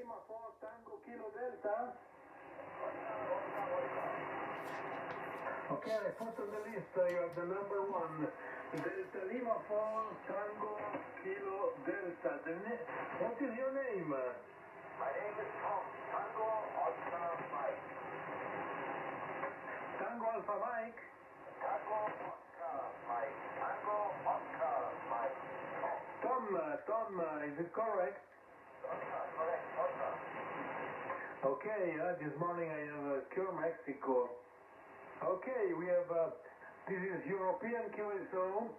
Lima 4 Tango Kilo Delta. Okay, I put on the list, you have the number 1. Delta Lima 4 Tango Kilo Delta. What is your name? My name is Tom. Tango Oscar Mike. Tango Alpha Mike? Tango Oscar Mike. Tango Oscar Mike. Tom, is it correct? Correct, Oscar. Okay, this morning I have Cure Mexico. Okay, we have, this is European QSO,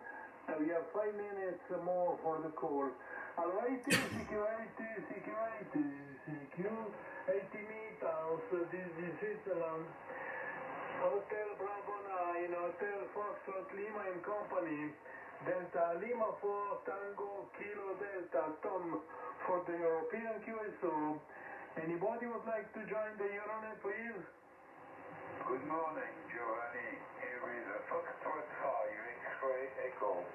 and we have 5 minutes more for the call. Allora, CQ 80 meters, this is Switzerland, Hotel Bravo 9, Hotel Foxtrot Lima and Company, Delta Lima 4 Tango Kilo Delta, Tom, for the European QSO. Anybody would like to join the Euronet, please? Good morning, Giovanni. Here is a Foxtrot 5 X-ray Echo.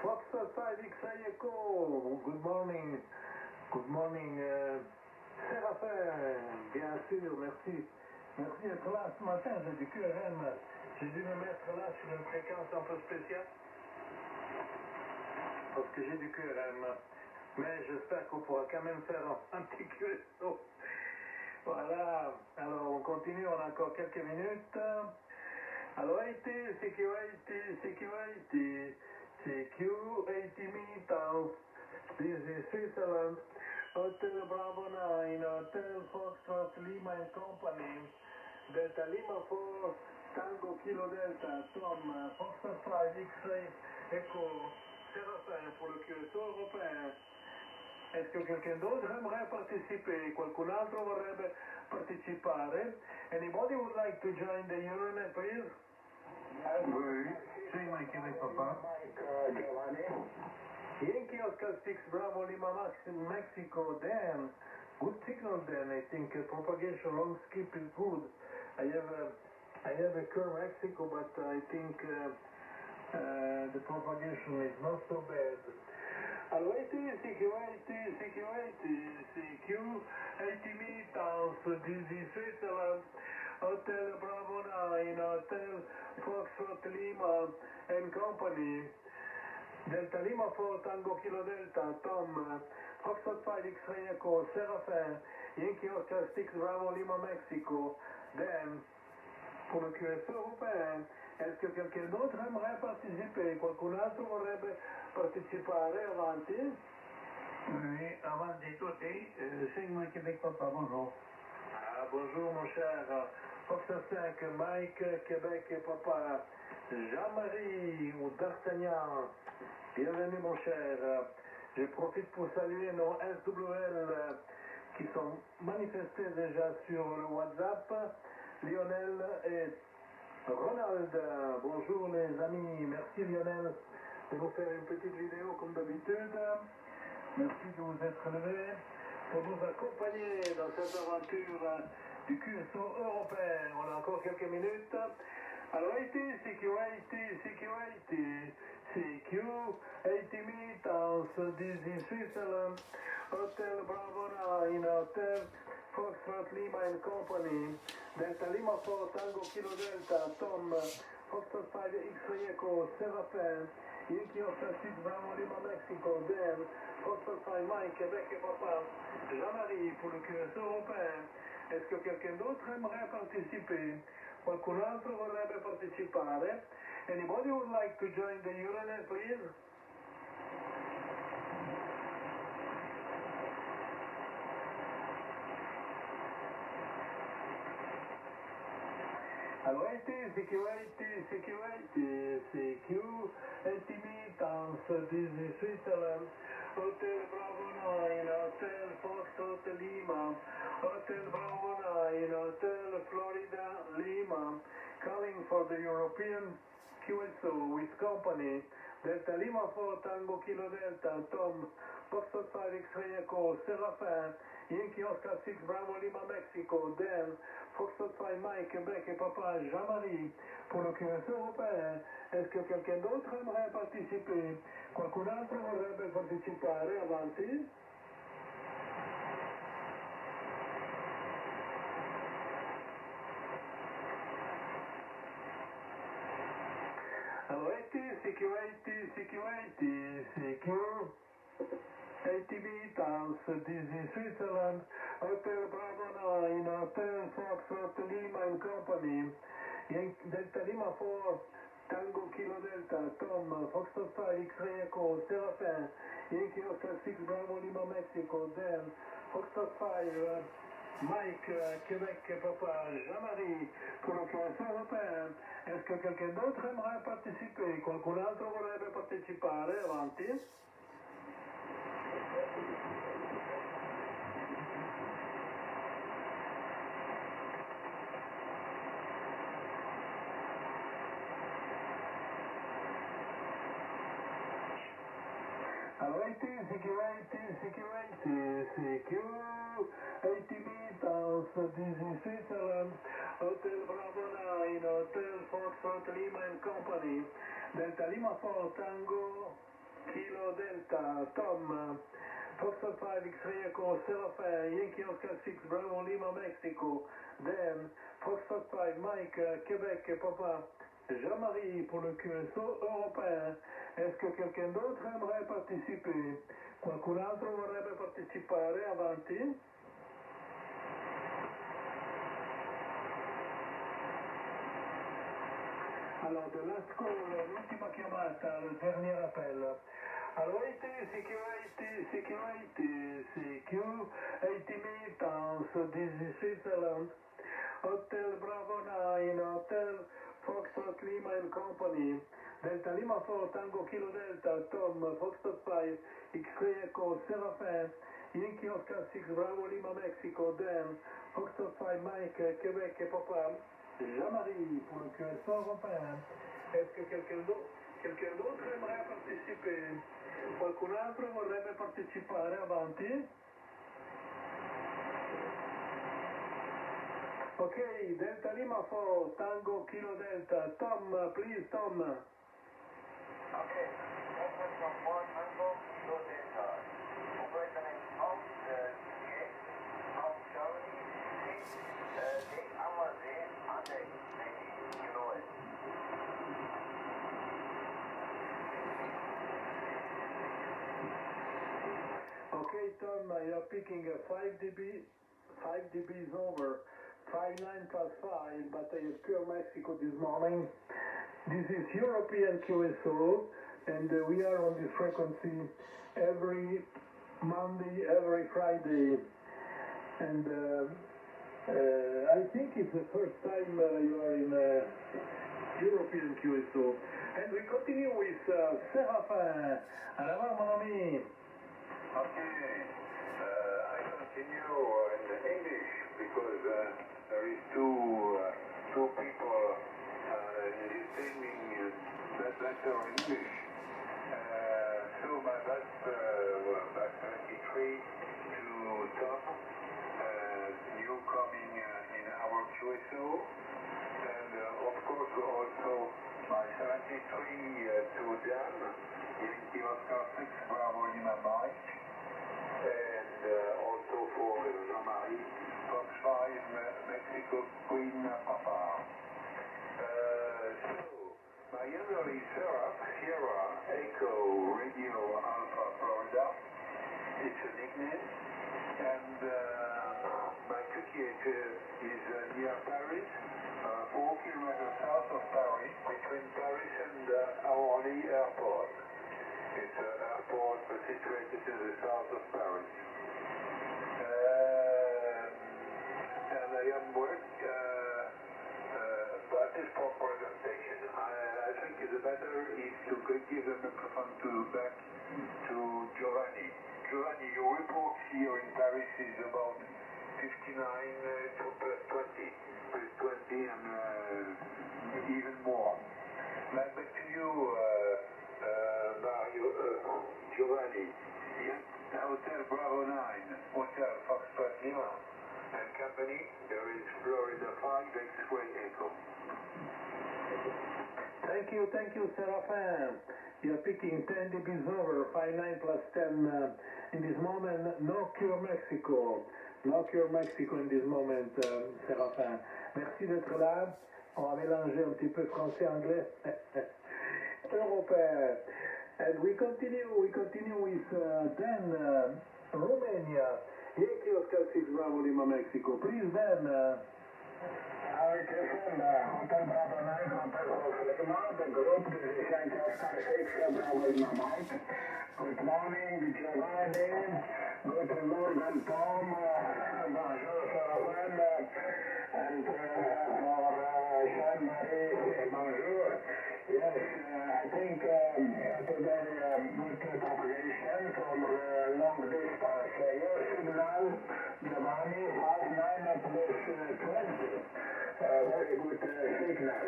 Foxtrot 5 X-ray Echo. Good morning. Good morning, Séraphin. Bien sûr, merci. Merci d'être là ce matin, j'ai du QRM. J'ai dû me mettre là sur une fréquence un peu spéciale. Parce que j'ai du QRM. Mais j'espère qu'on pourra quand même faire un petit QSO. Voilà, alors on continue, on a encore quelques minutes. Alors, CQ 80 meters, this is Switzerland, Hotel Bravo 9, Hotel Foxtrot Lima and Company, Delta Lima 4, Tango Kilo Delta, Tom, Foxtrot 5, X-ray, Echo, Séraphin pour le QSO européen. Est-ce que quelqu'un d'autre aimerait participer? Qualcun altro vorrebbe partecipare? Anybody would like to join the Euronet, please? Oui. Sì, Mike, avec papa. Yankee Oscar 6 Bravo Lima Mexico, Dan. Good signal, Dan. I think propagation long skip is good. I have a Cure Mexico, but I think the propagation is not so bad. Allora, CQ 80 meters, this is Switzerland, Hotel Bravo 9, Hotel Foxtrot Lima and Company, Delta Lima 4 Tango Kilo Delta, Tom, Foxtrot 5 X-ray Echo, Séraphin, Yankee Oscar 6 Bravo Lima Mexico, Dan, pour le QSO européen. Est-ce que quelqu'un d'autre aimerait participer? Qualcun altro vorrebbe partecipare? Avanti. Oui, avanti tutti. Segno Québec Papa, bonjour. Ah, bonjour mon cher. Foxtrot 5, Mike, Québec et Papa. Jean-Marie ou D'Artagnan. Bienvenue mon cher. Je profite pour saluer nos SWL qui sont manifestés déjà sur le WhatsApp. Lionel et Ronald, bonjour les amis, merci Lionel de vous faire une petite vidéo comme d'habitude. Merci de vous être levé pour nous accompagner dans cette aventure du QSO européen. On a encore quelques minutes. Alors, CQ 80 meters, this is Switzerland, Hotel Bravo 9, Hotel Foxtrot Lima and Company, Delta Lima 4 Tango Kilo Delta, Tom, Foxtrot 5 X-ray Echo, Séraphin, Yankee Oscar 6 Bravo Lima Mexico, Dan, Foxtrot 5 Mike, Québec et Papa, Jean-Marie pour le QSO européen. Est-ce que quelqu'un d'autre aimerait participer? Qualcun altro vorrebbe partecipare? Anybody would like to join the Euronet, please? Allora, CQ 80 meters, this is Switzerland, Hotel Bravo 9, Hotel Foxtrot Lima, Hotel Bravo 9, Hotel Florida Lima, calling for the European QSO with company, Delta Lima 4 Tango Kilo Delta, Tom, Foxtrot 5 X-ray Echo, Séraphin, Yankee Oscar 6 Bravo Lima Mexico, Dan, Foxtrot 5 Mike, Québec et Papa, Jean-Marie, pour le QSO européen. Est-ce que quelqu'un d'autre aimerait participer? Qualcun altro vorrebbe partecipare? Avanti. CQ, ATB Towns, this is Switzerland, Hotel Bravo 9, Hotel Foxtrot Lima and Company, Delta Lima 4, Tango Kilo Delta, Tom, Foxtrot 5, X-Ray Echo, Serafin, Yankee Oscar 6, Bravo Lima Mexico, Dan, Foxtrot 5, Mike, Québec, Papa, Jean-Marie, pour le classement européen. Est-ce que quelqu'un d'autre aimerait participer? Qualcun altro vorrebbe partecipare? Avanti. Allora, CQ, ATB Towns, this is Switzerland, Hotel Bravo 9, Hotel Foxtrot Lima and Company, Delta Lima 4, Tango, Kilo Delta, Tom, Foxtrot 5, X-Ray Echo, Serafin, Yankee Oscar 6, Bravo Lima, Mexico, Dan, Foxtrot 5, Mike, Québec, Papa, Jean-Marie pour le QSO européen. Est-ce que quelqu'un d'autre aimerait participer? Qualcun altro vorrebbe partecipare? Avanti. Alors, the last call, l'ultima chiamata, le dernier appel. Allora, CQ, ATB Towns, this is Switzerland, Hotel Bravo 9, Hotel Foxtrot Lima and Company, Delta Lima 4, Tango Kilo Delta, Tom, Foxtrot 5, X-Ray Echo, Serafin, Yankee Oscar 6, Bravo Lima Mexico, Dan, Foxtrot 5, Mike, Québec et Papa, Jean-Marie pour le QSO européen. Est-ce que quelqu'un d'autre aimerait participer? Qualcun altro vorrebbe partecipare? Avanti. Ok, Delta Lima 4, Tango Kilo Delta. Tom, please, Tom. Okay, Delta from 4, Tango Kilo Delta. Operating out Germany, the Amazon, and the Kilo. Okay, Tom, you're picking a 5 dB. 5 dB is over. 5.9 plus 5, but I have pure Mexico this morning. This is European QSO, and we are on this frequency every Monday, every Friday. And I think it's the first time you are in European QSO. And we continue with Serafin. En avant, mon ami. Okay, I continue in English because there is two people listening better English. So my back 23 to Tom, new coming in our QSO, and of course also my 73 to Dan, Yankee Oscar 6 Bravo Lima Mike, and also for Jean-Marie, Fox 5 Mexico Queen Papa. So, my handle is Sierra Echo Radio Alpha Florida. It's a nickname. And my ticket is near Paris, 4 kilometers south of Paris, between Paris and Orly Airport. It's an airport situated in the south of Paris. And I am practice for presentation. I think the better is to give the microphone back to Giovanni. Giovanni, your report here in Paris is about 59 to plus 20 and even more. Back to you, Giovanni. Hotel Bravo 9, Hotel Foxtrot Lima and Company, there is Florida 5 X-Ray Echo. Thank you, Serafin. You're picking 10 dBs over, 5.9 plus 10 in this moment. No Cure Mexico. No Cure Mexico in this moment, Serafin. Merci d'être là. On va mélanger un petit peu français-anglais. européen. And we continue with Dan, Romania. Yankee Oscar 6 Bravo Lima, Mexico. Please, Dan. Hotel Bravo 9, Hotel Golf Lima, the group, this is Yankee Oscar 6 Bravo Lima, Mike. Good morning, Giovanni. Good morning, Tom. Bonjour, Saravan. And for Jean-Marie, bonjour. Yes, I think today good propagation from long distance. Your signal, Giovanni, 59 plus 20. Very good signal.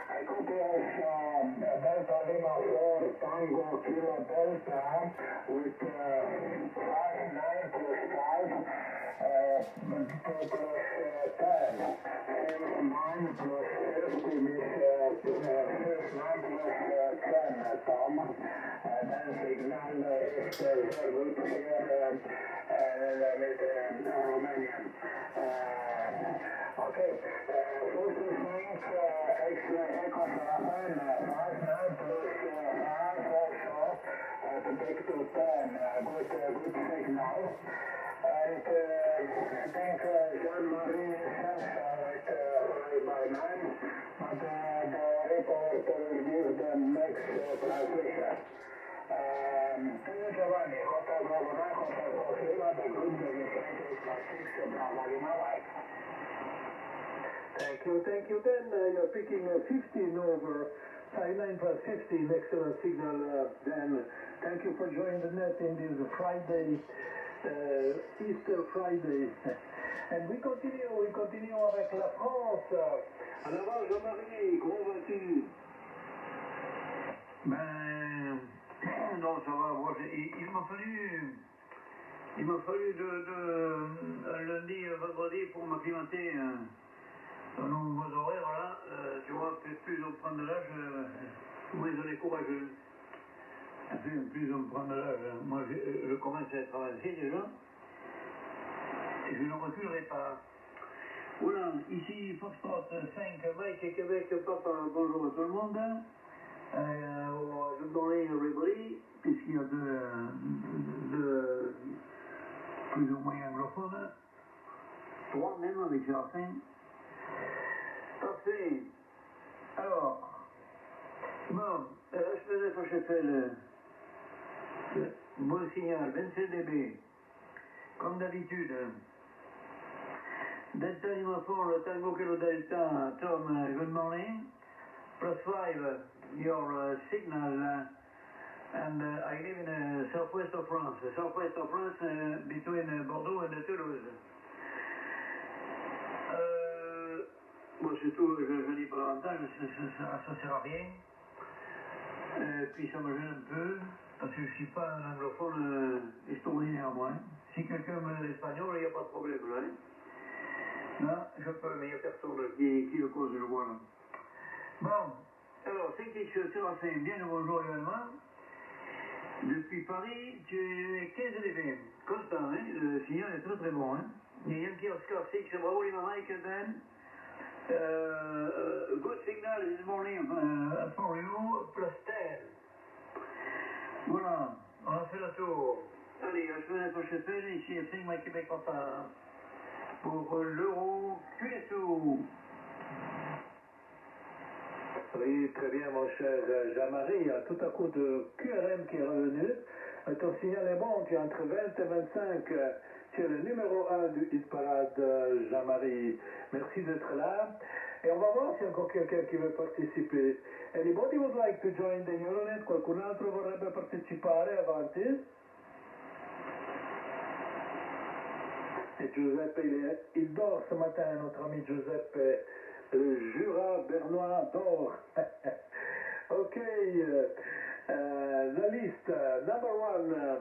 I copy also Delta Lima 4 Tango Kilo Delta with 59 plus 5 plus 10. 9 plus 50 means 9 plus 10, Tom. Then signal is very good here with Romanian. Okay, first things, Echo Saravan, 59 plus 5 also, to take to 10, good signal. And I think Jean-Marie sensor at 5 by 9, but the report will give the next transmission. Giovanni, Hotel Bravo 9, Hotel Golf Lima, the group that is Yankee 6 Bravo Lima, Mike. Thank you. Then you're picking 15 over 59 plus 15. Excellent signal, Dan. Thank you for joining the net in this Friday, Easter Friday. And we continue avec la France. En avant, Jean-Marie, comment vas-tu? Ben, non, ça va. Moi, il m'a fallu de lundi, vendredi pour m'acclimater aux nouveaux horaires, là. Tu vois, plus on prend de l'âge, moins on est courageux. Plus on prend de l'âge. Moi, je commence à être avancé déjà. Et je ne reculerai pas. Voilà, ici Foxtrot 5, Mike et Québec, Papa, bonjour à tout le monde. Good morning everybody, puisqu'il y a deux plus ou moins anglophones. 3 même avec Jacqueline. Parfait. Alors, bon, HPF HFL, bon signal, 27 dB. Comme d'habitude. Delta Lima 4, Tango Kilo Delta, Tom, good morning. Plus 5, your signal, and I live in southwest of France, between Bordeaux and Toulouse. Bon, c'est tout, je dis pas davantage, ça sert à rien. Puis ça me gêne un peu, parce que je ne suis pas un anglophone extraordinaire, moi. Si quelqu'un me dit l'espagnol, il n'y a pas de problème, là. Hein. Non, je peux, mais il n'y a personne qui le cause, je vois, là. Bon, alors, 5X Séraphin, bien le bonjour également. Depuis Paris, tu es 15 dB. Constant, hein, le signal est très très bon, hein. Yankee Oscar 6, bravo Lima Mike, then. Good signal this morning for you, plus 10. Voilà, on a fait le tour. Allez, je vais être HFL, ici F5, Mike Québec, Papa. Pour l'euro QSO. Oui, très bien, mon cher Jean-Marie. Il y a tout à coup de QRM qui est revenu. Ton signal est bon, tu es entre 20 et 25. Tu es le numéro 1 du hit parade, Jean-Marie. Merci d'être là. Et on va voir s'il y a encore quelqu'un qui veut participer. Anybody would like to join the Euronet? Qualcun altro vorrebbe partecipare? Avanti. Et Giuseppe, il dort ce matin, notre ami Giuseppe. Le Jura bernois d'or. Ok, la liste, number 1,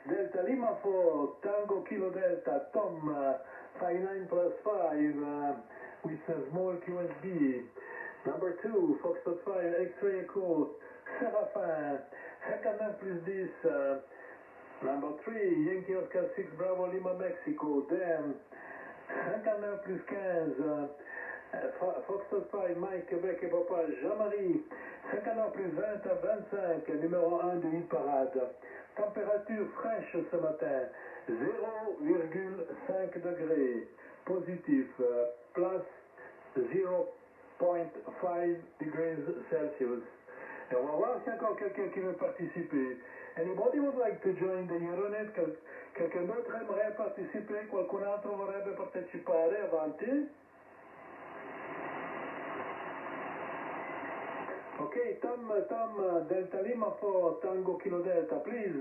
Delta Lima 4, Tango Kilo Delta, Tom, 59 plus 5, with a small QSB. Number 2, Foxtrot 5, X-Ray Echo, Séraphin, 59 plus 10. Number 3, Yankee Oscar 6, Bravo Lima, Mexico, Dan, 59 plus 15. Foxtrot 5, Mike, Québec et Papa, Jean-Marie, 59 plus 20 à 25, numéro 1 du hit parade. Température fraîche ce matin, 0,5 degrés. Positif, plus 0,5 degrees Celsius. Et on va voir s'il y a encore quelqu'un qui veut participer. Anybody would like to join the Euronet? Quelqu'un d'autre aimerait participer? Qualcun altro vorrebbe partecipare? Avanti. Ok, Tom, Delta Lima for Tango Kilo Delta, please.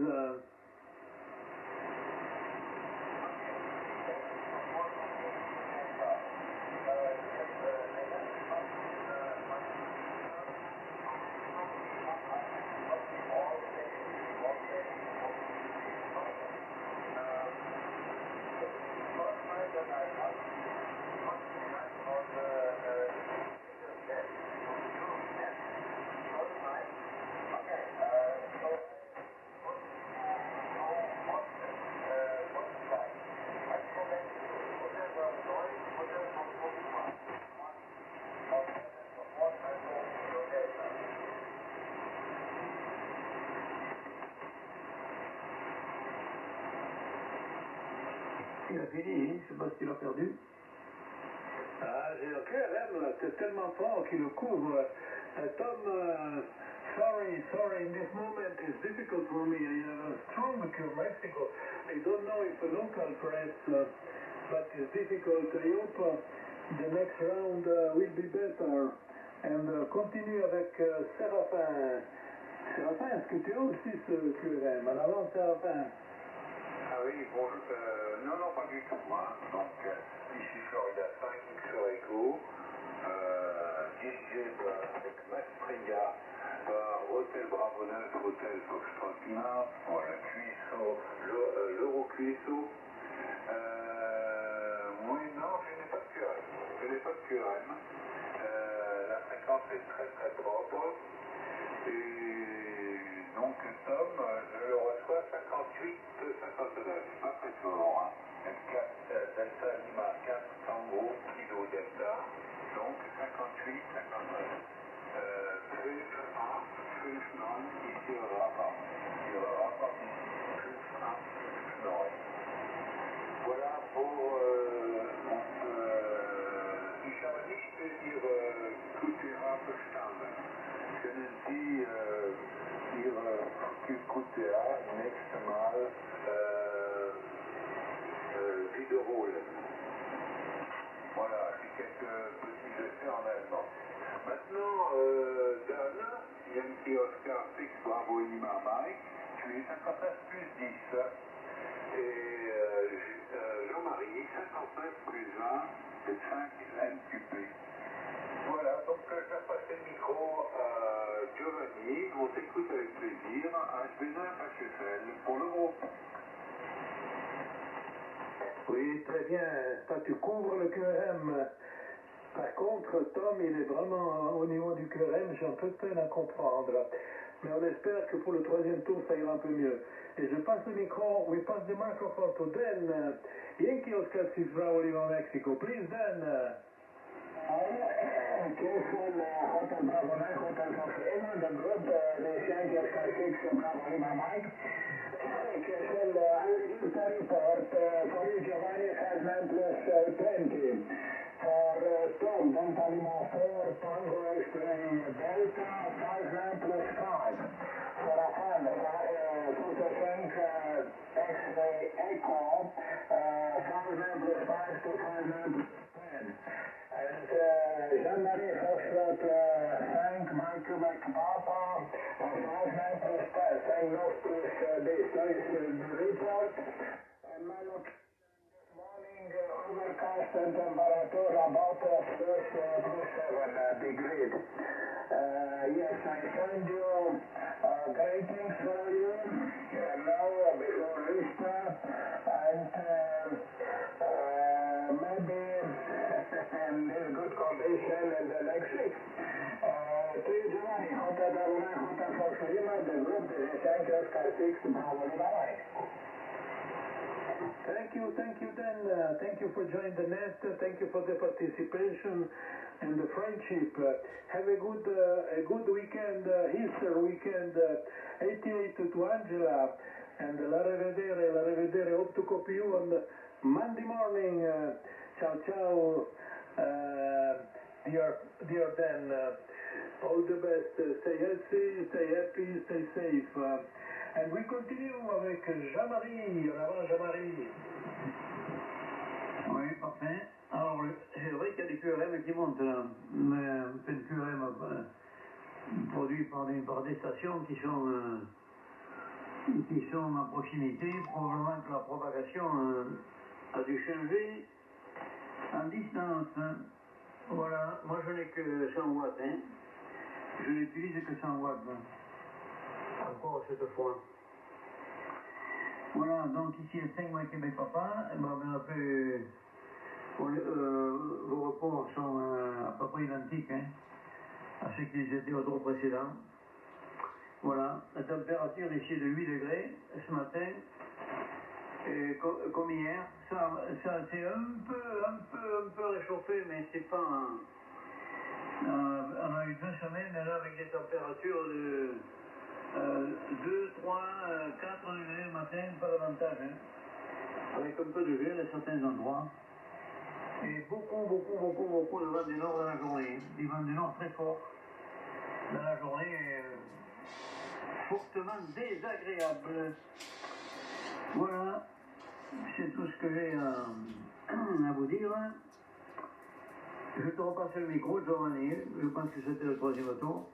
Il a fini, je sais pas s'il a perdu. Ah, j'ai le QRM là, c'est tellement fort qu'il le couvre. Tom, sorry, in this moment it's difficult for me. I have a strong Mexico. I don't know if a local press, but it's difficult. I hope the next round will be better. And continue avec Séraphin. Séraphin, est-ce que tu as aussi ce QRM? En avant, Séraphin. Ah oui, bon, non, pas du tout. Hein. Donc, ici Florida 5 sur Echo, dirigé avec Max Priya, par Hôtel Bravo 9, Hôtel Foxtrot 9, voilà, Cuisso, l'Euro Cuisso. Oui, non, je n'ai pas de QRM. Je n'ai pas de QRM. La fréquence est très très propre. Et donc, Tom, je le reçois 58, 59, pas très fort. Hein. 4, Delta Lima 4, Tango, Kilo Delta. Donc, 58, 59. 5, ici au rapport. Ici au rapport, ici, 5, 9. Voilà pour ich habe nicht Ihre QTA verstanden. Können Sie Ihre QTA nächstes Mal wiederholen? Voilà, j'ai quelques petits essais en allemand. Maintenant, Dan, Yankee Oscar 6 Bravo Lima Mike, tu es 59 plus 10. Et Jean-Marie, 59 plus 20, c'est 5 NQP. Voilà, donc je vais passer le micro à Giovanni, on t'écoute avec plaisir, HB9 HFL pour le groupe. Oui, très bien. Ça, tu couvres le QRM. Par contre, Tom, il est vraiment au niveau du QRM, j'ai un peu de peine à comprendre. Mais on espère que pour le troisième tour, ça ira un peu mieux. Et je passe le micro, we pass the microphone to Dan. Yankee Oscar 6 Bravo Lima Mexico. Please, Dan. Careful, Hotel Bravo 9, Hotel Fox Lima, the group, the Yankee Oscar 6 Bravo Lima Mike. Careful, I will give the report for you, Giovanni, has 9 plus 20. For Tom, Delta Lima 4, Tango X-Ray Delta, 5 9 plus 5. For Afan, Super Frank X-Ray Echo, 5 9 plus 5 to 5 9 plus 10. And Jean-Marie Foxtrot 5, Mike Quebec Papa, 5 9 plus 10. 5 9 plus this. So is the report. And my location. Morning, overcast and temperature about plus 7 degrees. Yes, I send you greetings for you now before Easter and maybe in good condition in the next week. To you, Giovanni, Hotel Daruna, Hotel Fox Lima, the group is Yankee Oscar 6 Bravo Lima Mike. Thank you, Dan. Thank you for joining the net. Thank you for the participation and the friendship. Have a good weekend, Easter weekend. 88 to Angela. And la rivedere. Hope to copy you on Monday morning. Ciao, ciao. Dear Dan, all the best. Stay healthy, stay happy, stay safe. And we continue avec Jean-Marie. En avant, Jean-Marie. Oui, parfait. Alors, c'est vrai qu'il y a des QRM qui montent là. Mais c'est une QRM produit par des stations qui sont à proximité. Probablement que la propagation a dû changer en distance. Voilà, moi je n'ai que 100 watts. Hein. Je n'utilise que 100 watts. Encore cette fois. Voilà, donc ici à 5 mois Québec Papa, vos reports sont à peu près identiques à ce qu'ils étaient au tour précédent. Voilà, la température ici est de 8 degrés ce matin, et comme hier, ça s'est un peu réchauffé, mais c'est pas... on a eu 2 semaines là avec des températures de 2, 3, 4 degrés le matin, pas davantage, avec un peu de gel à certains endroits. Et beaucoup de vent du nord dans la journée. Du vent du nord très fort dans la journée, fortement désagréable. Voilà, c'est tout ce que j'ai à vous dire. Je te repasse le micro, Giovanni. Je pense que c'était le 3e tour.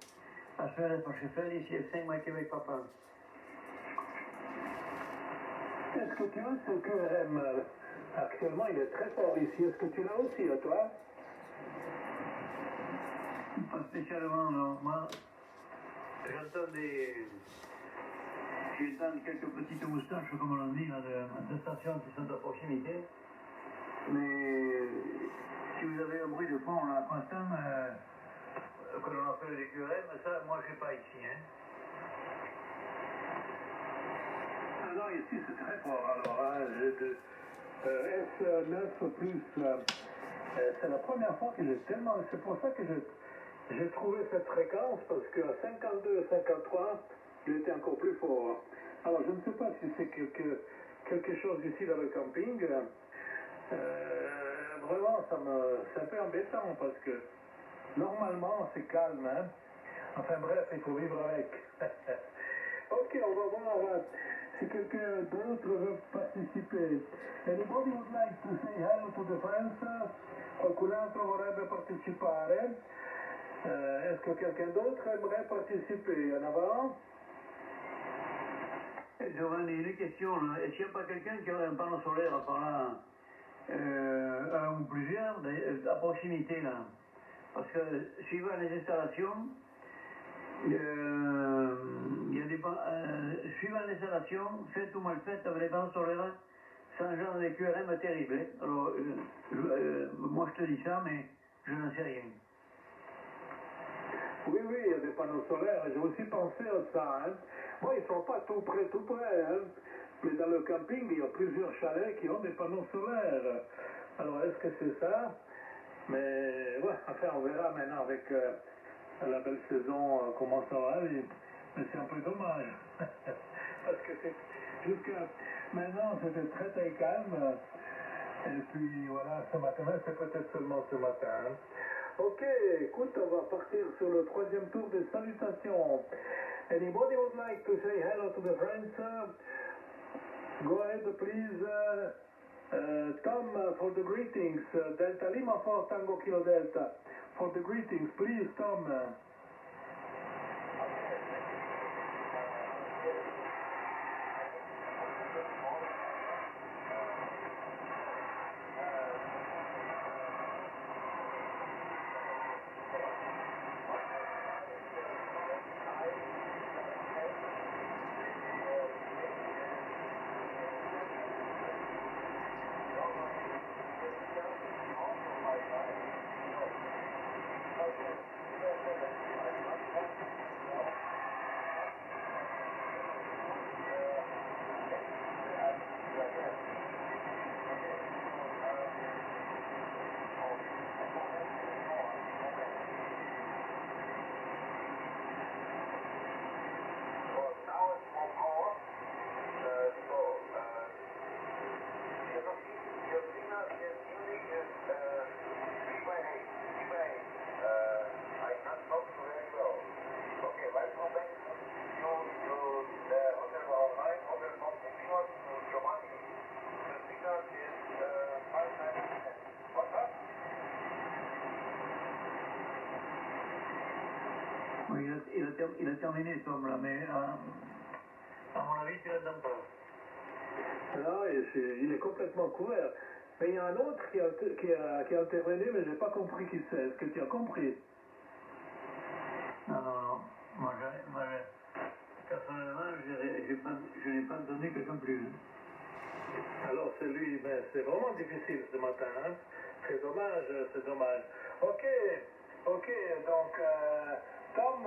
À Fenêtre par Cheffel, ici F5, moi Québec Papa. Est-ce que tu as ce QRM actuellement, il est très fort ici. Est-ce que tu l'as aussi, toi? Pas spécialement, non. Moi, j'entends quelques petites moustaches, comme on l'a dit, de stations qui sont à proximité. Mais si vous avez un bruit de fond, là, constant, que l'on appelle les QRM, ça, moi, j'ai pas ici, Ah non, ici, c'est très fort. Alors, S9 plus, c'est la première fois que j'ai tellement... C'est pour ça que j'ai trouvé cette fréquence, parce qu'à 52, 53, il était encore plus fort. Alors, je ne sais pas si c'est quelque chose ici dans le camping. Vraiment, c'est un peu embêtant, parce que normalement, c'est calme, hein. Enfin bref, il faut vivre avec. Ok, on va voir si quelqu'un d'autre veut participer. Anybody would like to say hello to the friends? Qualcun altro vorrebbe partecipare? Est-ce que quelqu'un d'autre aimerait participer? En avant? Giovanni, une question, là. Est-ce qu'il n'y a pas quelqu'un qui aurait un panneau solaire par là, un ou plusieurs, à proximité, là? Parce que, suivant les installations, suivant l'installation, faite ou mal faite, avec les panneaux solaires, ça engendre des QRM terribles. Alors, moi je te dis ça, mais je n'en sais rien. Oui, il y a des panneaux solaires, j'ai aussi pensé à ça. Hein. Bon, ils ne sont pas tout près, hein. Mais dans le camping, il y a plusieurs chalets qui ont des panneaux solaires. Alors, est-ce que c'est ça? Mais, ouais, enfin, on verra maintenant avec la belle saison comment ça va aller. Mais c'est un peu dommage. Parce que jusqu'à maintenant, c'était très calme. Et puis, voilà, ce matin, c'est peut-être seulement ce matin. Hein. Ok, écoute, on va partir sur le 3e tour des salutations. Anybody would like to say hello to the friends? Go ahead, please. Tom, for the greetings. Delta Lima 4 Tango Kilo Delta. For the greetings, please, Tom. Oui, il a terminé Tom là, mais à mon avis, tu l'entends pas. Non, il est complètement couvert. Mais il y a un autre qui a intervenu, mais je n'ai pas compris qui c'est. Est-ce que tu as compris? Non. Moi, personnellement, je n'ai pas entendu quelqu'un plus. Alors c'est lui, mais c'est vraiment difficile ce matin. Hein? C'est dommage, c'est dommage. Ok, donc Tom,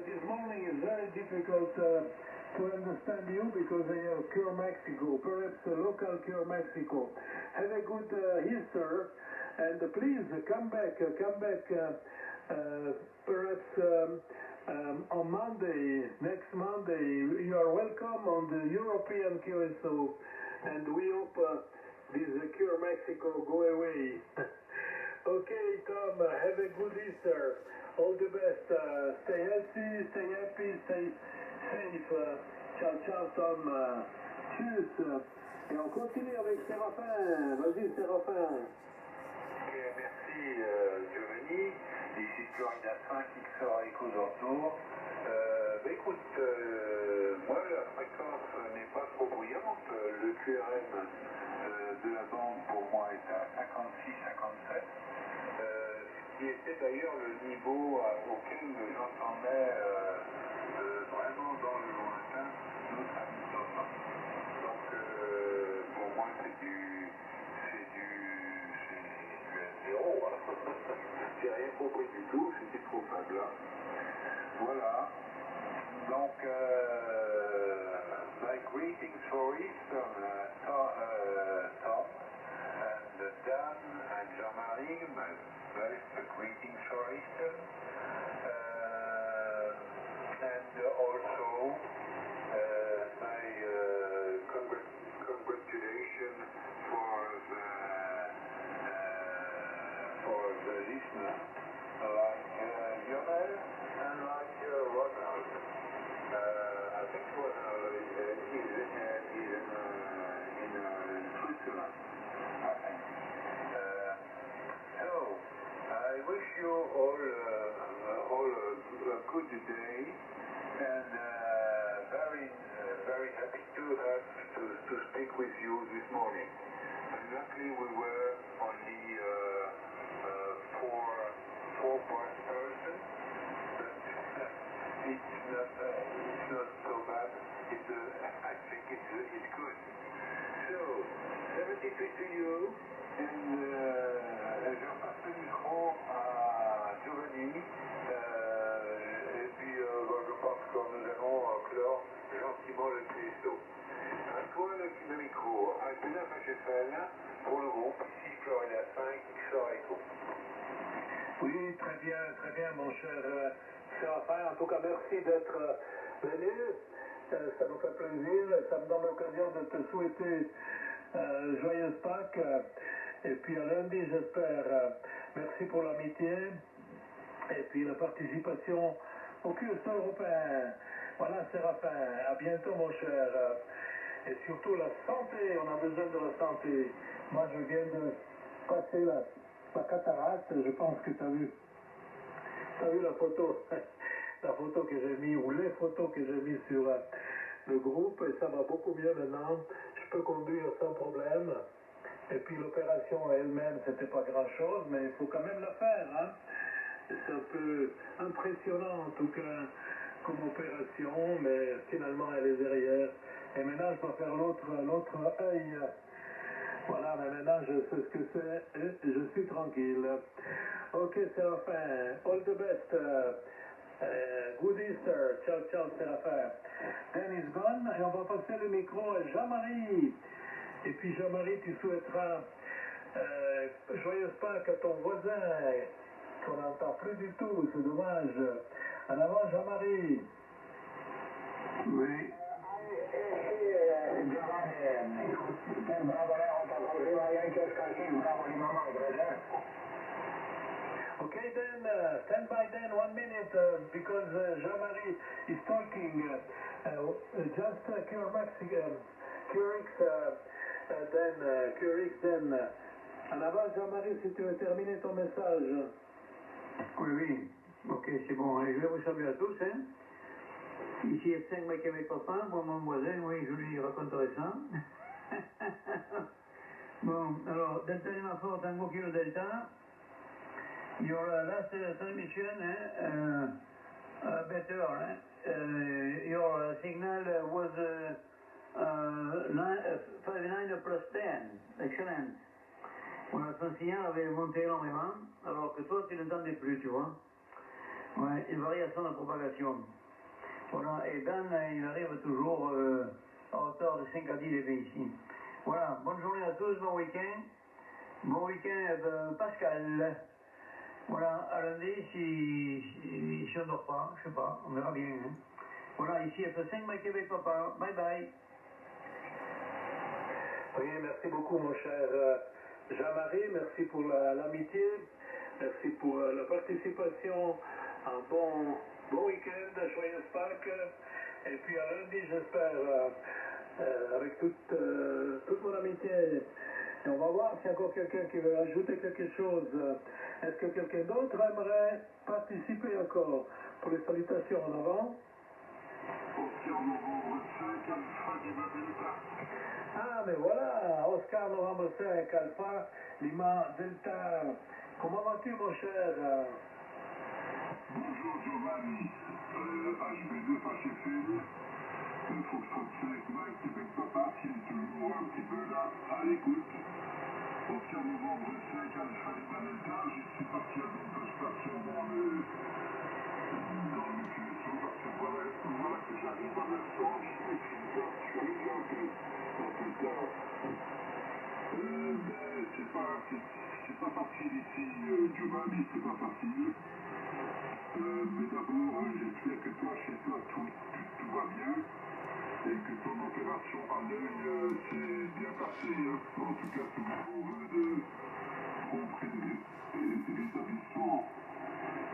this morning is very difficult to understand you because I have Cure Mexico, perhaps a local Cure Mexico. Have a good Easter and please come back perhaps on Monday, next Monday. You are welcome on the European QSO and we hope this Cure Mexico go away. Okay, Tom, have a good Easter. All the best. Stay healthy, stay happy, stay safe. Ciao, Tom. Cheers. Et on continue avec Séraphin. Vas-y, Séraphin. Ok, merci Giovanni. Ici Florida 5 XR Echo Tour. Écoute, moi la fréquence n'est pas trop bruyante. Le QRM de la bande pour moi est à 56-57. Ce qui était d'ailleurs le niveau auquel j'entendais vraiment dans le lointain notre ami Tom. Donc pour moi c'est du S0. J'ai rien compris du tout, c'était trop faible. Voilà. Donc my greetings for Easter, Tom and Dan and Jean-Marie, my best greetings for Easter. And also my congratulations for the listener, like Lionel and like Ronald. I think Ronald is in Switzerland, I think. So, I wish you all a good day and very happy to speak with you this morning. Luckily we were only four persons, but it's not so bad. I think it's good. So, 73 to you, and je passe le micro à Giovanni, et puis je pense que nous allons clore gentiment le QSO. À toi le micro, à Benoît HFL pour le groupe, ici Florida 5, XR Echo. Oui, très bien, mon cher Séraphin. En tout cas, merci d'être venu. Ça nous fait plaisir. Ça me donne l'occasion de te souhaiter joyeuse Pâques. Et puis à lundi, j'espère. Merci pour l'amitié. Et puis la participation au QSO européen. Voilà, Séraphin. À bientôt, mon cher. Et surtout la santé. On a besoin de la santé. Moi, je viens de passer la cataracte, je pense que tu as vu la photo, la photo que j'ai mis, ou les photos que j'ai mis sur le groupe, et ça va beaucoup mieux maintenant. Je peux conduire sans problème. Et puis l'opération elle-même, c'était pas grand-chose, mais il faut quand même la faire. Hein. C'est un peu impressionnant en tout cas comme opération, mais finalement elle est derrière. Et maintenant je dois faire l'autre œil. Voilà, mais maintenant je sais ce que c'est et je suis tranquille. Ok, Séraphin, all the best. Good Easter. Ciao, Séraphin. Dan is gone et on va passer le micro à Jean-Marie. Et puis Jean-Marie, tu souhaiteras joyeuse Pâques à ton voisin qu'on n'entend plus du tout, c'est dommage. En avant, Jean-Marie. Oui. Okay, then, stand by then 1 minute because Jean-Marie is talking. Just QRX, then. En avant, Jean-Marie, si tu veux terminer ton message. Oui. Ok, c'est bon. Allez, je vais vous saluer à tous. Hein. Ici F5 Mike avec papa, moi mon voisin, oui, je lui raconterai ça. Bon, alors, Delta Lima Fort, Tango Kilo Delta. Your last transmission, better, your signal was 59 plus 10. Excellent. Voilà, son signal avait monté énormément, alors que toi, tu n'entendais plus, tu vois. Ouais, une variation de propagation. Voilà, et Dan, il arrive toujours à hauteur de 5 à 10 dB ici. Voilà, bonne journée à tous, bon week-end. Bon week-end, Pascal. Voilà, à lundi, si on ne dort pas, je sais pas, on verra bien. Hein. Voilà, ici F5, Mike Québec, papa. Bye bye. Oui, merci beaucoup, mon cher Jean-Marie. Merci pour l'amitié. Merci pour la participation. Un bon week-end, joyeuse Pâques. Et puis à lundi, j'espère, avec toute mon amitié. Et on va voir s'il y a encore quelqu'un qui veut ajouter quelque chose. Est-ce que quelqu'un d'autre aimerait participer encore pour les salutations en avant? Ah, mais voilà, Oscar Novembre 5, Alpha, Lima, Delta. Comment vas-tu, mon cher? Bonjour Giovanni, HB2 HFN, Foxtrot 5 Mike, Québec Papa, qui est toujours un petit peu là à l'écoute. Oscar Novembre 5, Alpha Lima Delta, je suis parti à une station dans le QSO parce que voilà que j'arrive en même temps, je suis arrivé un peu tard. Mais c'est pas facile ici, Giovanni, c'est pas facile. Mais d'abord, j'espère que toi, chez toi, tout va bien et que ton opération à l'œil s'est bien passée. Hein. En tout cas, toujours auprès de l'établissement.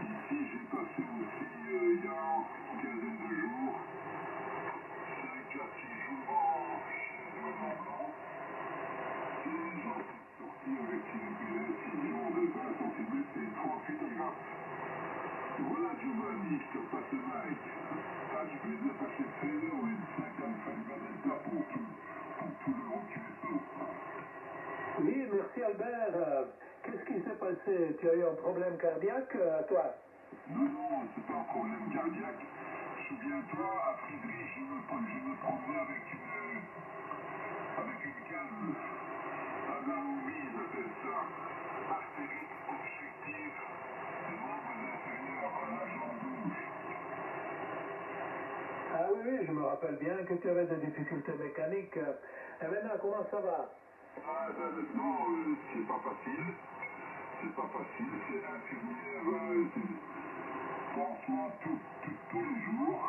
Ici, j'ai passé aussi, il y a une quinzaine de jours, 5 à 6 jours chez un blanc. Et j'en suis sorti avec une incision de 20 cm et 38 grammes. Voilà Giovanni, je te passe le mic. HB2 HFN, ON5 Alpha Lima Delta pour tout le groupe QSO. Oui, merci Albert. Qu'est-ce qui s'est passé? Tu as eu un problème cardiaque, toi? Non, c'est pas un problème cardiaque. Souviens-toi, à Friedrich, je me promenais avec une canne. Agamomie, ils appellent ça. Artérite obstructive. Des membres inférieurs à la jambe gauche. Ah oui, je me rappelle bien que tu avais des difficultés mécaniques. Et maintenant, comment ça va? Ah, ben maintenant, c'est pas facile. C'est pas facile. C'est infirmière, pansement tous les jours.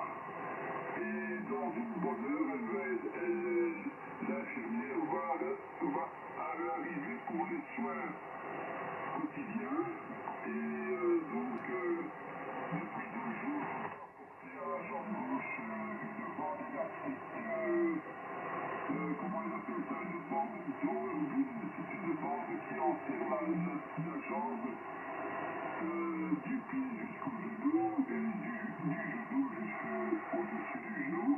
Et dans une bonne heure, l'infirmière va arriver pour les soins quotidiens. Et donc, depuis 2 jours, je dois porter à la jambe gauche une bande élastique. Comment ils appellent ça? Une bande c'est une bande qui enserre la jambe du pied jusqu'au genou et du genou au-dessus du genou.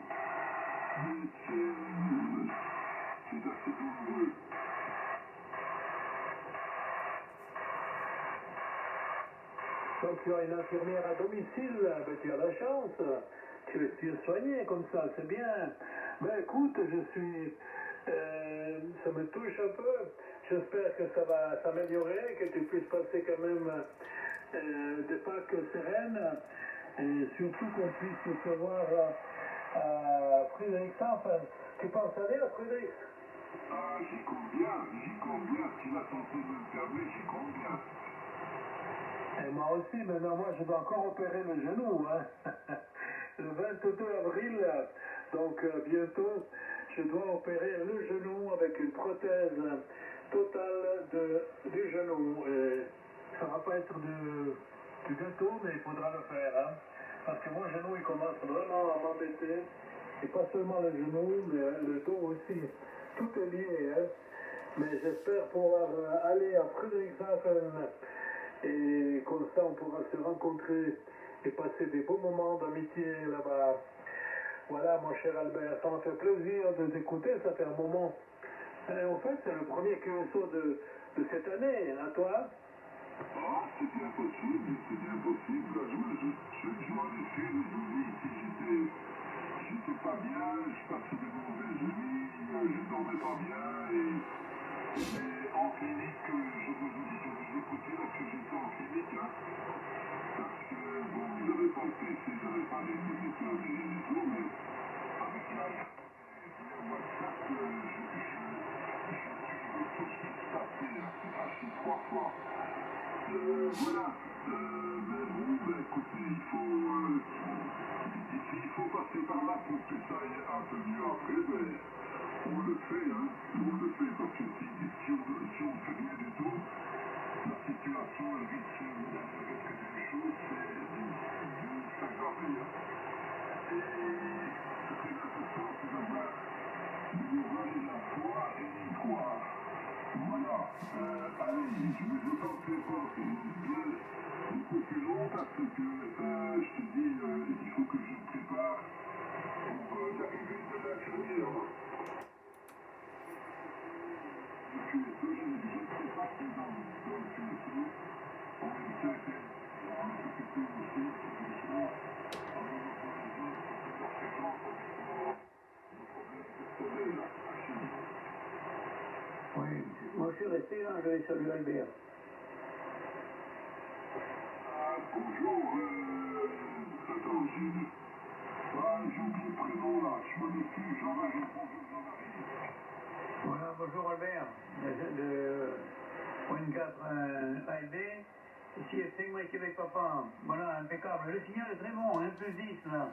Mais c'est assez douloureux. Donc tu as une infirmière à domicile, ben, tu as la chance. Tu es soigné comme ça, c'est bien. Ben écoute, ça me touche un peu. J'espère que ça va s'améliorer, que tu puisses passer quand même des Pâques sereines. Et surtout qu'on puisse se voir à Friedrichshafen. Tu penses aller à Friedrichs? Ah, j'y compte bien. Si la santé me le permet, j'y compte bien. Et moi aussi, maintenant, moi, je dois encore opérer le genou. Hein. Le 22 avril, donc bientôt, je dois opérer le genou avec une prothèse totale du genou. Et ça va pas être du gâteau, mais il faudra le faire. Hein. Parce que mon genou, il commence vraiment à m'embêter. Et pas seulement le genou, mais le dos aussi. Tout est lié. Hein. Mais j'espère pouvoir aller à Friedrichshafen Et comme ça, on pourra se rencontrer et passer des beaux moments d'amitié là-bas. Voilà, mon cher Albert, ça m'a fait plaisir de t'écouter, ça fait un moment. En fait, c'est le premier QSO de cette année, à toi. Ah, c'était impossible. Là, je m'en ai fait des nuits ici, j'étais pas bien, je passais de mauvaises nuits, je dormais pas bien et en clinique, je vous écoutais lorsque j'étais en clinique, hein, parce que bon, ils n'avaient pas le PC, ils n'avaient pas les moniteurs et tout, mais avec la WhatsApp, je tout de suite tapé, assez 3 fois. Voilà. Mais bon, écoutez, il faut passer par là pour que ça aille un peu mieux après. Ben, on le fait, hein. On le fait parce que si on ne fait rien du tout, la situation elle risque des choses, c'est s'aggraver. Et ce qui est important, c'est d'avoir la foi et y croire. Voilà, allez, je vais tenter pas bien beaucoup plus long parce que je te dis, il faut que je me prépare pour l'arrivée de l'infirmière. Le QSO, je ne sais pas si dans le QSO, on est certain, on est occupé aussi, bien sûr, on est occupé de leur fréquence, le problème de sommeil là, chez nous. Oui, moi je suis resté là, je vais saluer Albert. Bonjour, attends, j'ai oublié le prénom là, je m'en excuse, Jean-Marie, bonjour Jean-Marie. Voilà, bonjour Albert, de Point 4 ALB, ici F5 Mike Québec Papa, voilà, impeccable. Le signal est très bon, 1+10 là,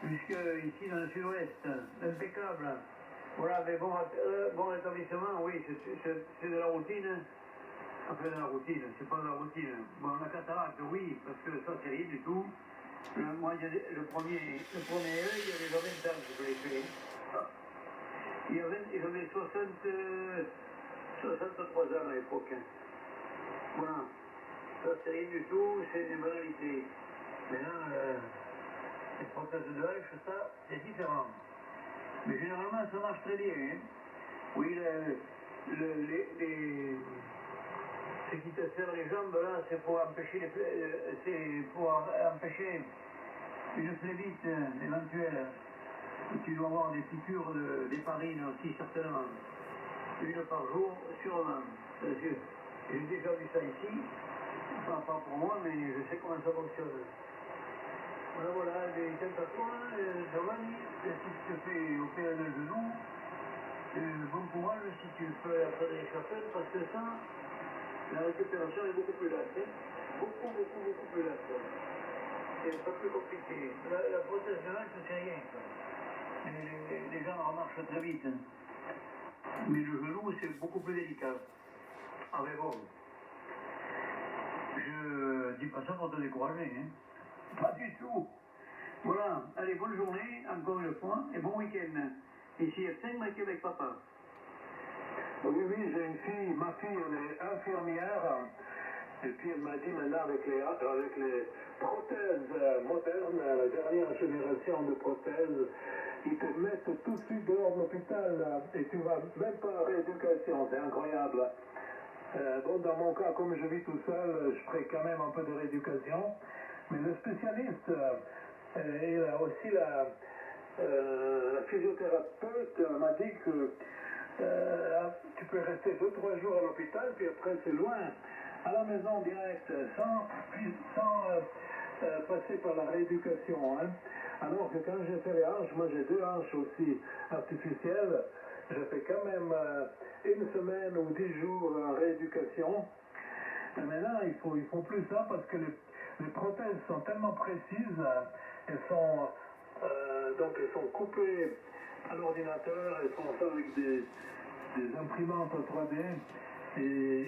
jusque ici dans le sud-ouest, impeccable. Voilà, mais bon rétablissement, oui, c'est de la routine. Enfin, de la routine, c'est pas de la routine. Bon, la cataracte, oui, parce que ça, c'est rien du tout. Moi, le premier œil, il y avait 20 ans que je l'ai fait. Il avait 63 ans à l'époque. Voilà. Ça, c'est rien du tout, c'est une banalité. Maintenant, les prothèses de l'œil, ça, c'est différent. Mais généralement, ça marche très bien. Hein. Oui, ce qui te serre les jambes, là, c'est pour empêcher une phlébite éventuelle. Tu dois avoir des piqûres d'héparine aussi, certainement. Une par jour, sûrement. J'ai déjà vu ça ici. Pas pour moi, mais je sais comment ça fonctionne. Voilà, des tentatoires, Giovanni, si tu te fais opérer le genou, bon courage si tu peux faire des chapelles, parce que ça, la récupération est beaucoup plus lente. Hein. Beaucoup plus lente. C'est pas plus compliqué. La prothèse de l'œil, c'est rien. Les gens remarchent très vite. Hein. Mais le genou, c'est beaucoup plus délicat. Ah mais bon, je dis pas ça pour te décourager. Hein. Pas du tout. Voilà, allez, bonne journée, encore une fois, et bon week-end. Ici F5, Mike Québec Papa. Oui, j'ai une fille, ma fille, elle est infirmière, et puis elle m'a dit maintenant avec les prothèses modernes, la dernière génération de prothèses, ils te mettent tout de suite dehors de l'hôpital, et tu vas même pas à rééducation, c'est incroyable. Bon, dans mon cas, comme je vis tout seul, je ferai quand même un peu de rééducation, mais le spécialiste et aussi la physiothérapeute m'a dit que tu peux rester 2-3 jours à l'hôpital, puis après c'est loin, à la maison direct, sans passer par la rééducation. Hein. Alors que quand j'ai fait les hanches, moi j'ai 2 hanches aussi artificielles, j'ai fait quand même 1 semaine ou 10 jours en rééducation. Et maintenant, ils font plus ça parce que les prothèses sont tellement précises, elles sont coupées à l'ordinateur, elles sont faites avec des imprimantes 3D et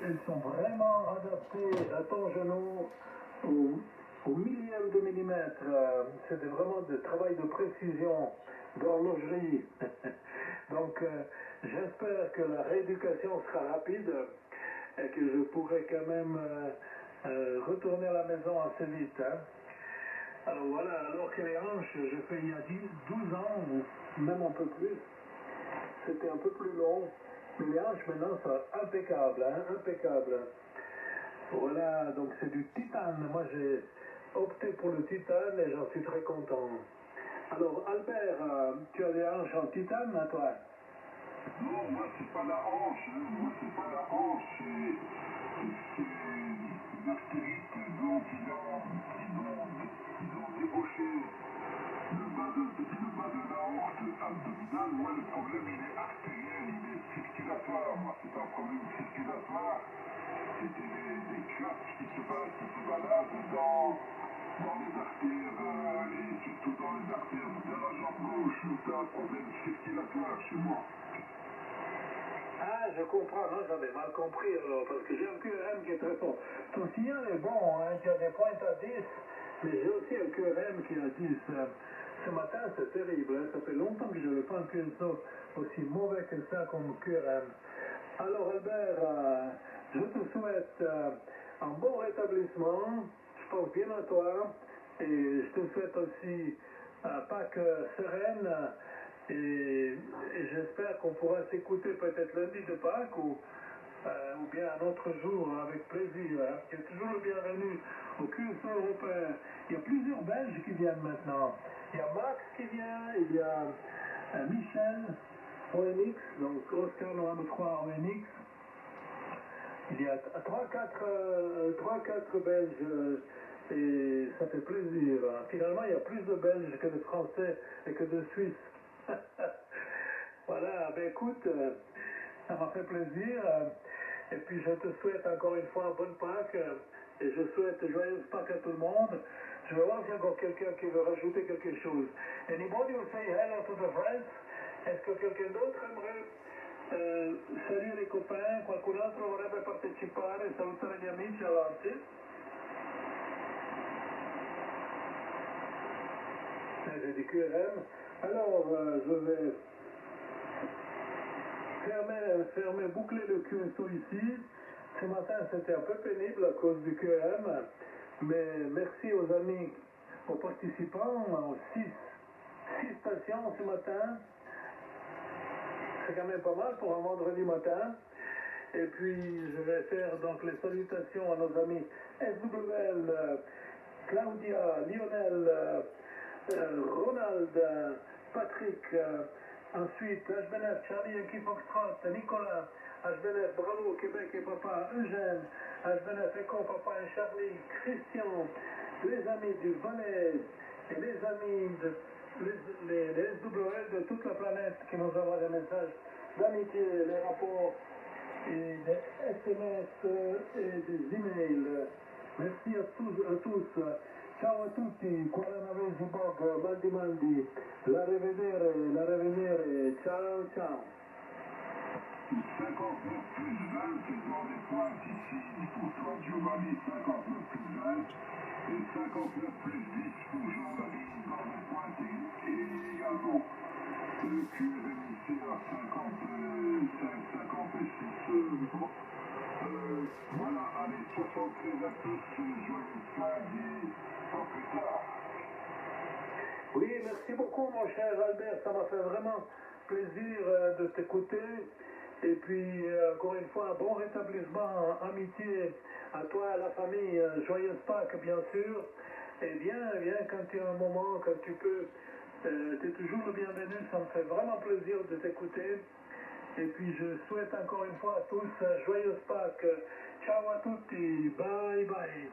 elles sont vraiment adaptées à ton genou au millième de millimètre. C'est vraiment du travail de précision, d'horlogerie. Donc j'espère que la rééducation sera rapide et que je pourrai quand même retourner à la maison assez vite. Hein. Alors voilà, alors que les hanches, je fais il y a 12 ans, ou même un peu plus. C'était un peu plus long. Mais les hanches maintenant sont impeccables, hein, impeccables. Voilà, donc c'est du titane. Moi j'ai opté pour le titane et j'en suis très content. Alors Albert, tu as des hanches en titane, à toi? Non, moi c'est pas la hanche, hein. Moi c'est pas la hanche, c'est une artérite donc ils ont débauché le bas de l'aorte abdominale. Moi le problème il est artériel, il est circulatoire. Moi c'est pas un problème circulatoire, c'était des cuites qui se baladent dans les artères et surtout dans les artères de la jambe gauche. C'est un problème circulatoire chez moi. Ah, je comprends, non, j'avais mal compris alors, parce que j'ai un QRM qui est très fort. Ton signal est bon, hein, tu as des pointes à 10, mais j'ai aussi un QRM qui est à 10. Ce matin, c'est terrible, hein, ça fait longtemps que je n'avais pas un QSO aussi mauvais que ça comme QRM. Alors Albert, je te souhaite un bon rétablissement, je pense bien à toi, et je te souhaite aussi Pâques sereine. Et j'espère qu'on pourra s'écouter peut-être lundi de Pâques ou bien un autre jour avec plaisir. Hein. Tu es toujours le bienvenu au QSO européen. Il y a plusieurs Belges qui viennent maintenant. Il y a Max qui vient, il y a Michel ONX, donc Oscar Novembre 3 ONX. Il y a 3-4 Belges et ça fait plaisir. Hein. Finalement, il y a plus de Belges que de Français et que de Suisses. Voilà, ben écoute, ça m'a fait plaisir. Et puis je te souhaite encore une fois bonne Pâques. Et je souhaite joyeuse Pâques à tout le monde. Je vais voir s'il y a encore quelqu'un qui veut rajouter quelque chose. Anybody will say hello to the friends? Est-ce que quelqu'un d'autre aimerait saluer les copains? Qualcun altro vorrebbe partecipare e salutare gli amici avanti? J'ai dit QRM. Alors, je vais boucler le QSO ici. Ce matin, c'était un peu pénible à cause du QRM, mais merci aux amis, aux participants, aux 6 stations ce matin. C'est quand même pas mal pour un vendredi matin. Et puis, je vais faire donc les salutations à nos amis SWL, Claudia, Lionel, Ronald, Patrick, ensuite HBNF, Charlie, Yankee Foxtrot, Nicolas, HBNF, Bravo, Québec et Papa, Eugène, HBNF, Echo, Papa et Charlie, Christian, les amis du Valais et les amis les SWL de toute la planète qui nous envoient des messages d'amitié, les rapports et des SMS et des emails. Merci à tous. Ciao a tutti, Quaranavesi Bog, Mandi, la rivedere, ciao ciao. 59 plus 20 dans les pointes ici pour toi Giovanni, 59 plus 20 et 59 plus 10 pour Jean-Marie dans les pointes et également le QRMC à 56. Voilà, allez, ciao à tous, joyeux Pâques et à plus tard. Oui, merci beaucoup mon cher Albert, ça m'a fait vraiment plaisir de t'écouter. Et puis, encore une fois, un bon rétablissement, amitié à toi, à la famille, joyeuse Pâques, bien sûr. Et viens quand tu as un moment, quand tu peux, tu es toujours le bienvenu, ça me fait vraiment plaisir de t'écouter. Et puis, je souhaite encore une fois à tous, joyeuse Pâques. Ciao à tutti, bye bye.